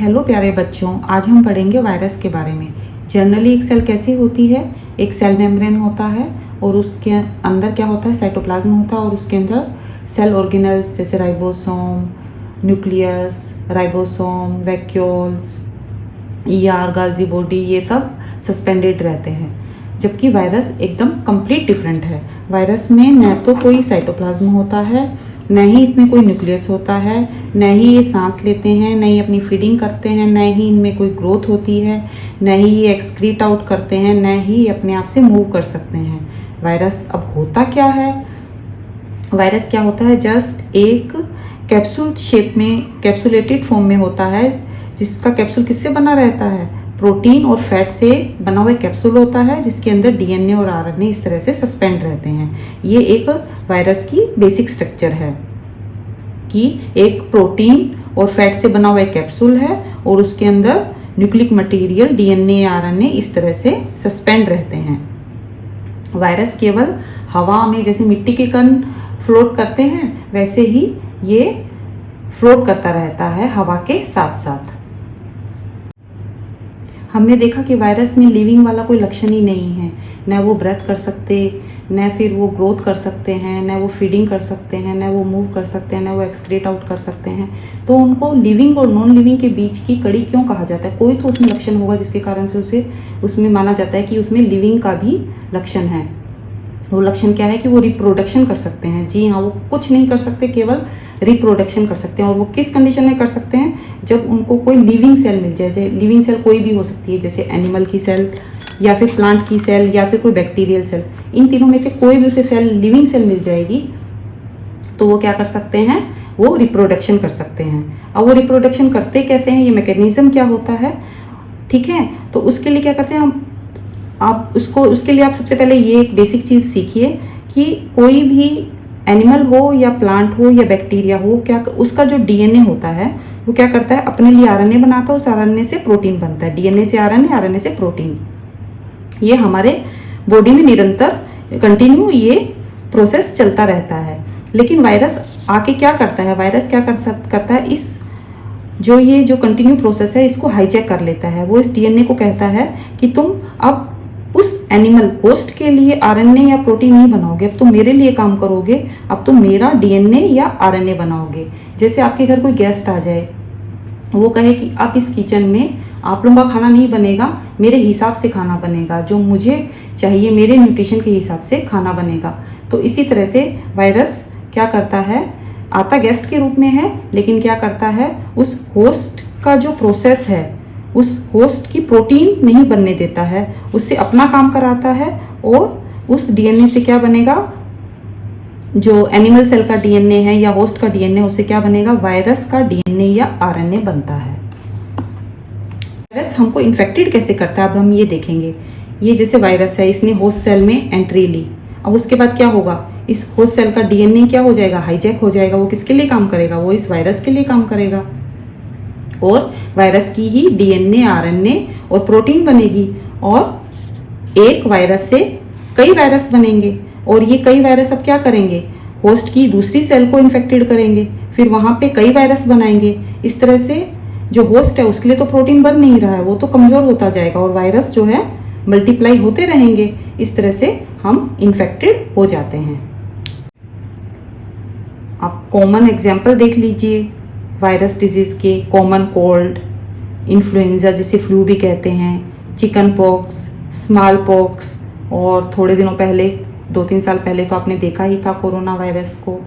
Hello प्यारे बच्चों, आज हम पढ़ेंगे वायरस के बारे में। जनरली एक सेल कैसी होती है? एक सेल मेम्ब्रेन होता है और उसके अंदर क्या होता है? साइटोप्लाज्म होता है और उसके अंदर सेल ऑर्गेनेल्स जैसे ribosome, nucleus, ribosome, vacuoles, गाल्जी body, ये सब सस्पेंडेड रहते हैं। जबकि वायरस एकदम कंप्लीट डिफरेंट है। वायरस में न तो कोई साइटोप्लाज्म होता है, न ही इसमें कोई न्यूक्लियस होता है, न ही ये सांस लेते हैं, न ही अपनी फीडिंग करते हैं, न ही इनमें कोई ग्रोथ होती है, न ही ये एक्सक्रीट आउट करते हैं, न ही ये अपने आप से मूव कर सकते हैं। वायरस अब होता क्या है? वायरस क्या होता है? जस्ट एक कैप्सूल शेप में, कैप्सुलेटेड फॉर्म में होता है, जिसका कैप्सूल किससे बना रहता है? प्रोटीन और फैट से बना हुआ कैप्सूल होता है, जिसके अंदर डीएनए और आरएनए इस तरह से सस्पेंड रहते हैं। ये एक वायरस की बेसिक स्ट्रक्चर है कि एक प्रोटीन और फैट से बना हुआ एक कैप्सूल है और उसके अंदर न्यूक्लिक मटेरियल डीएनए आरएनए इस तरह से सस्पेंड रहते हैं। वायरस केवल हवा में जैसे मिट्टी के कण फ्लोट करते हैं, वैसे ही ये फ्लोट करता रहता है हवा के साथ साथ। हमने देखा कि वायरस में लिविंग वाला कोई लक्षण ही नहीं है। न वो ब्रेथ कर सकते, न फिर वो ग्रोथ कर सकते हैं, न वो फीडिंग कर सकते हैं, न वो मूव कर सकते हैं, न वो एक्सक्रीट आउट कर सकते हैं। तो उनको लिविंग और नॉन लिविंग के बीच की कड़ी क्यों कहा जाता है? कोई तो उसमें लक्षण होगा जिसके कारण से उसे उसमें माना जाता है कि उसमें लिविंग का भी लक्षण है। वो लक्षण क्या है कि वो रिप्रोडक्शन कर सकते हैं। जी हाँ, वो कुछ नहीं कर सकते, केवल रिप्रोडक्शन कर सकते हैं। और वो किस कंडीशन में कर सकते हैं? जब उनको कोई लिविंग सेल मिल जाए। लिविंग सेल कोई भी हो सकती है, जैसे एनिमल की सेल या फिर प्लांट की सेल या फिर कोई बैक्टीरियल सेल। इन तीनों में से कोई भी उसे सेल, लिविंग सेल मिल जाएगी तो वो क्या कर सकते हैं? वो रिप्रोडक्शन कर सकते हैं। अब वो रिप्रोडक्शन करते कैसे हैं? ये मैकेनिज्म क्या होता है? ठीक है, तो उसके लिए क्या करते हैं आप उसके लिए आप सबसे पहले ये एक बेसिक चीज़ सीखिए कि कोई भी एनिमल हो या प्लांट हो या बैक्टीरिया हो, क्या उसका जो डीएनए होता है वो क्या करता है? अपने लिए आरएनए बनाता है, उस आरएनए से प्रोटीन बनता है। डीएनए से आरएनए, आरएनए से प्रोटीन। ये हमारे बॉडी में निरंतर कंटिन्यू ये प्रोसेस चलता रहता है। लेकिन वायरस आके क्या करता है? वायरस क्या करता है? इस जो कंटिन्यू प्रोसेस है, इसको हाईजैक कर लेता है। वो इस डीएनए को कहता है कि तुम अब उस एनिमल होस्ट के लिए आरएनए या प्रोटीन नहीं बनाओगे, अब तुम मेरे लिए काम करोगे, अब तुम मेरा डीएनए या आरएनए बनाओगे। जैसे आपके घर कोई गेस्ट आ जाए, वो कहे कि अब इस किचन में आप लोगों का खाना नहीं बनेगा, मेरे हिसाब से खाना बनेगा, जो मुझे चाहिए मेरे न्यूट्रिशन के हिसाब से खाना बनेगा। तो इसी तरह से वायरस क्या करता है? आता गेस्ट के रूप में है, लेकिन क्या करता है? उस होस्ट का जो प्रोसेस है, उस होस्ट की प्रोटीन नहीं बनने देता है, उससे अपना काम कराता है। और उस डीएनए से क्या बनेगा? जो एनिमल सेल का डीएनए है या होस्ट का डीएनए, उससे क्या बनेगा? वायरस का डीएनए या आरएनए बनता है। वायरस हमको इन्फेक्टेड कैसे करता है, अब हम ये देखेंगे। ये जैसे वायरस है, इसने होस्ट सेल में एंट्री ली। अब उसके बाद क्या होगा? इस होस्ट सेल का डीएनए क्या हो जाएगा? हाईजैक हो जाएगा। वो किसके लिए काम करेगा? वो इस वायरस के लिए काम करेगा। और वायरस की ही डीएनए, आरएनए और प्रोटीन बनेगी। और एक वायरस से कई वायरस बनेंगे और ये कई वायरस अब क्या करेंगे? होस्ट की दूसरी सेल को इन्फेक्टेड करेंगे, फिर वहाँ पे कई वायरस बनाएंगे। इस तरह से जो होस्ट है उसके लिए तो प्रोटीन बन नहीं रहा है, वो तो कमज़ोर होता जाएगा और वायरस जो है मल्टीप्लाई होते रहेंगे। इस तरह से हम इन्फेक्टेड हो जाते हैं। आप कॉमन एग्जाम्पल देख लीजिए वायरस डिजीज़ के। कॉमन कोल्ड, इन्फ्लुएंजा जिसे फ्लू भी कहते हैं, चिकन पॉक्स, स्मॉल पॉक्स, और थोड़े दिनों पहले, 2-3 साल पहले तो आपने देखा ही था कोरोना वायरस को।